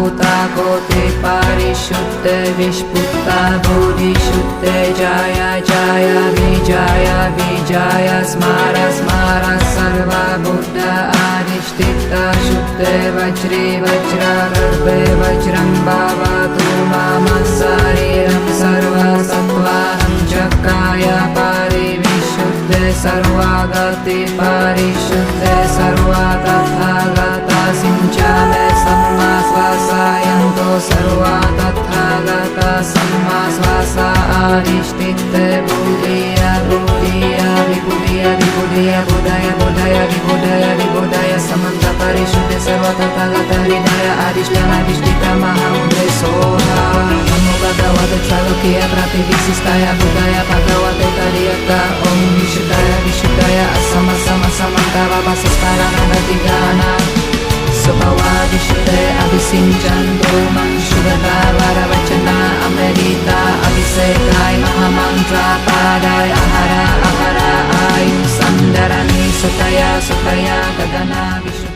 भूता कोटि परिशुद्ध विष्पुत्ता बोधिशुद्ध जय जय विजय स्मार स्मार सर्वा बुद्ध अधिष्ठित शुद्ध वज्रे वज्रागर्भे वज्रं भवतु मम शरीरं सर्वसत्त्वाहं चक्राय परिविशुद्ध सर्वागति परिशुद्ध सर्वा तथागता सिञ्चामे सम्मा स्वासायन्तो सर्वा तथागता सम्मा स्वासा अधिष्ठित बुद्धिय बुद्धिय विबुधिय विबुधिय बुधय बुधय विबुधय विबुधय समन्त परिशुद्ध सर्व तथागत हृदय अधिष्ठित महामुद्रे सोहा नमो भगवते चालुक्य प्रतिविशिष्टाय बुधाय भगवते तर्यका ओम विशुद्धाय असम सम समन्त वासस्परानन्दिगाना स्वभावा विशुद्ध अभिसिञ्चन्तो मंशुद्धता वरवचना अमृता अभिषेकाय महामन्त्रा पादाय आहारा आहारा आयु संदरणी सुतया सुतया गगना विशुद्ध